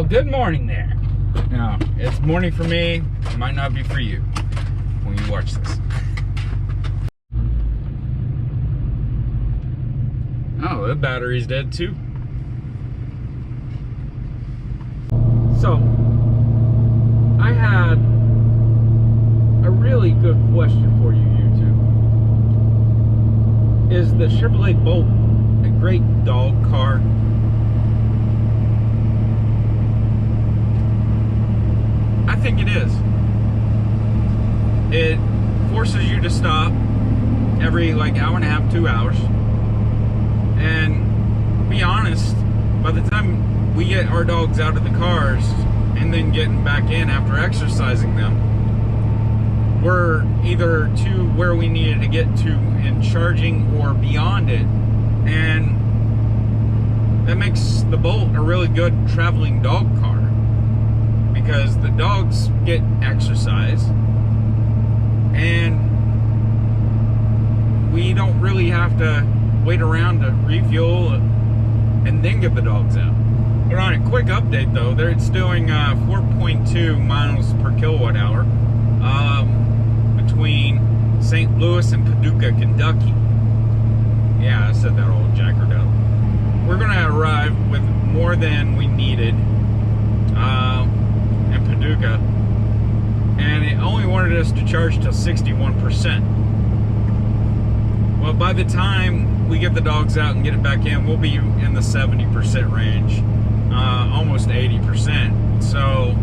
good morning there. Now, it's morning for me. It might not be for you when you watch this. Oh, the battery's dead too. So, I had a really good question for you, YouTube. Is the Chevy Bolt a great dog car? I think it is. It forces you to stop every hour and a half, 2 hours. And be honest, by the time we get our dogs out of the cars and then getting back in after exercising them, we're either to where we needed to get to in charging or beyond it. And that makes the Bolt a really good traveling dog car, because the dogs get exercise and we don't really have to wait around to refuel and then get the dogs out. But on a quick update though, it's doing 4.2 miles per kilowatt hour between St. Louis and Paducah, Kentucky. Yeah, I said that all jackered up. We're gonna arrive with more than we needed in Paducah, and it only wanted us to charge to 61%. Well, by the time we get the dogs out and get it back in, we'll be in the 70% range, almost 80%. So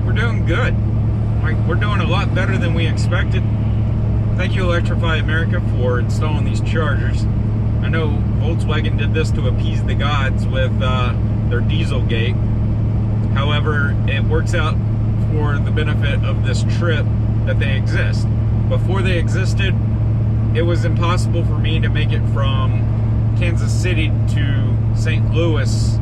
we're doing good. We're doing a lot better than we expected. Thank you, Electrify America, for installing these chargers. I know Volkswagen did this to appease the gods with their Dieselgate. However, it works out for the benefit of this trip that they exist. Before they existed, it was impossible for me to make it from Kansas City to St. Louis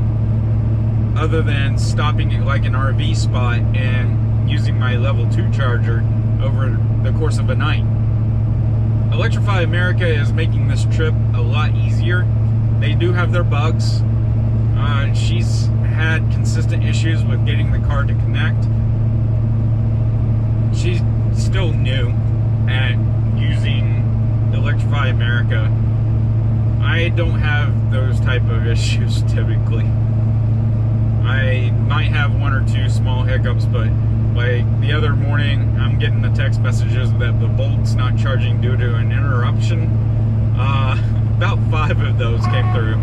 other than stopping at like an RV spot and using my level 2 charger over the course of a night. Electrify America is making this trip a lot easier. They do have their bugs. She's had consistent issues with getting the car to connect. She's still new at using Electrify America. I don't have those type of issues typically. I might have one or two small hiccups, but like the other morning, I'm getting the text messages that the Bolt's not charging due to an interruption. About 5 of those came through.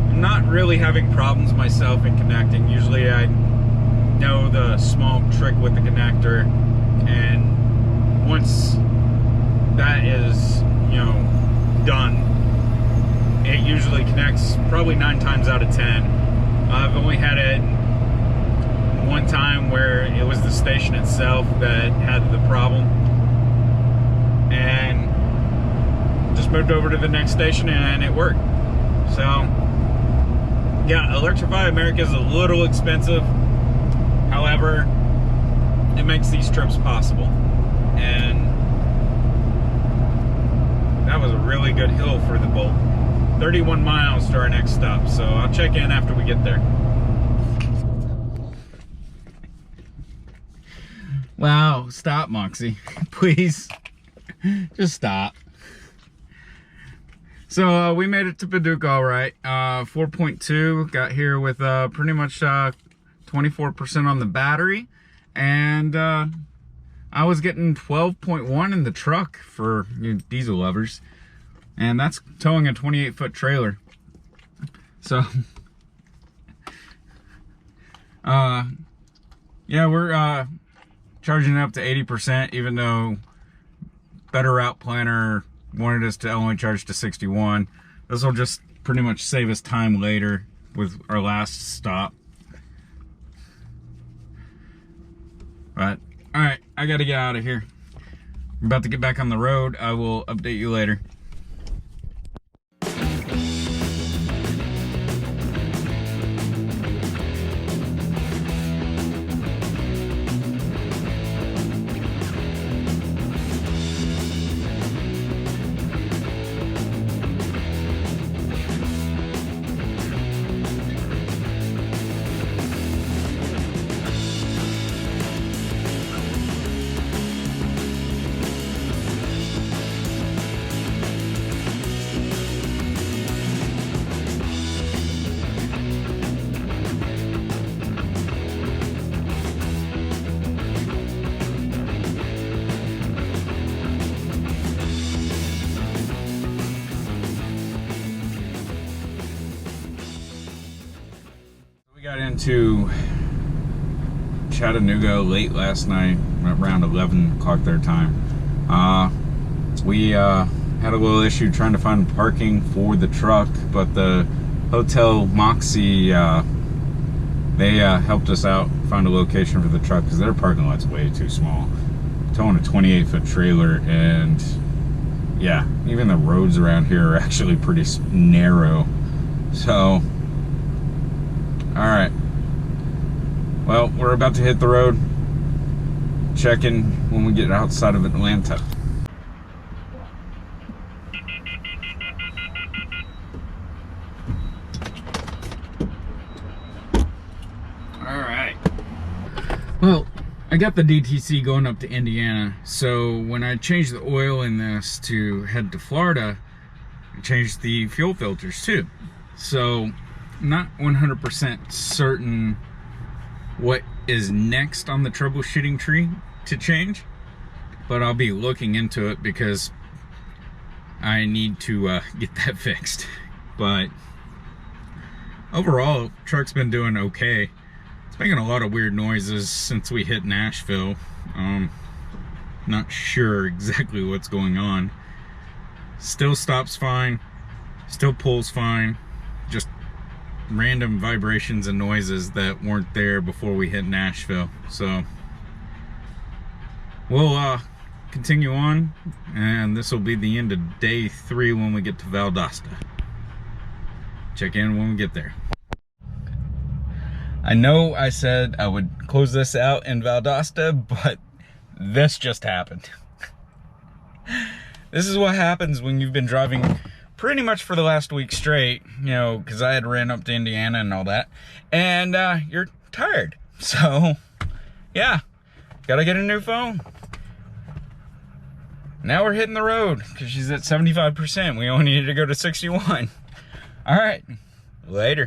I'm not really having problems myself in connecting. Usually I know the small trick with the connector, and once that is, done, it usually connects probably 9 times out of 10. I've only had it one time where it was the station itself that had the problem, and just moved over to the next station and it worked. So yeah, Electrify America is a little expensive. However, it makes these trips possible. And that was a really good hill for the Bolt. 31 miles to our next stop, so I'll check in after we get there. Wow, stop, Moxie. Please, just stop. So we made it to Paducah all right. 4.2, got here with pretty much 24% on the battery, and I was getting 12.1 in the truck for diesel lovers, and that's towing a 28-foot trailer. So yeah, we're charging it up to 80%, even though Better Route Planner wanted us to only charge to 61. This will just pretty much save us time later with our last stop. But all right, I gotta get out of here. I'm about to get back on the road. I will update you later. went to Chattanooga late last night, around 11 o'clock their time. We had a little issue trying to find parking for the truck, but the Hotel Moxie, they helped us out, find a location for the truck, because their parking lot's way too small. Towing a 28-foot trailer, and yeah, even the roads around here are actually pretty narrow. So, alright. Well, we're about to hit the road. Check in when we get outside of Atlanta. Alright. Well, I got the DTC going up to Indiana, so when I changed the oil in this to head to Florida, I changed the fuel filters too. So, not 100% certain what is next on the troubleshooting tree to change, but I'll be looking into it because I need to get that fixed. But overall, truck's been doing okay. It's making a lot of weird noises since we hit Nashville. Not sure exactly what's going on. Still stops fine, still pulls fine, just random vibrations and noises that weren't there before we hit Nashville. So we'll continue on, and this will be the end of day 3 when we get to Valdosta. Check in when we get there. I know I said I would close this out in Valdosta, but this just happened. This is what happens when you've been driving pretty much for the last week straight, you know, because I had ran up to Indiana and all that, and you're tired. So, yeah, gotta get a new phone. Now we're hitting the road because she's at 75%. We only needed to go to 61. All right, later.